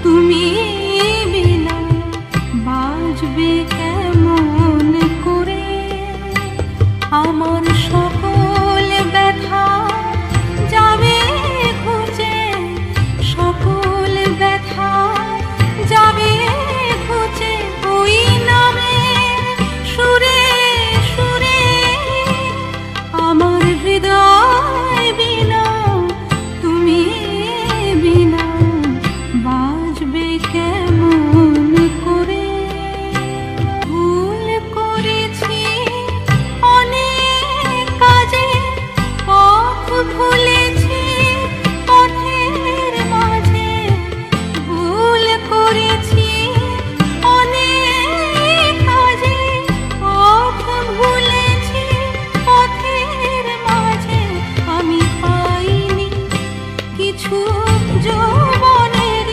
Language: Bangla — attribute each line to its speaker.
Speaker 1: তুমি বিনা বাজবে কেমন করে আমার সকল ব্যথা যাবে ঘুচে, সকল ব্যথা যাবে ঘুচে ওই নামের সুরে সুরে। আমার হৃদয় বিনা তুমি বিনা বাজবে কেমন করে। ভুল করেছি অনেক কাজে, পথ ভুলেছি পথের মাঝে। ভুল করেছি অনেক কাজে, পথ ভুলেছি পথের মাঝে। আমি পাইনি কিছু যৌবনের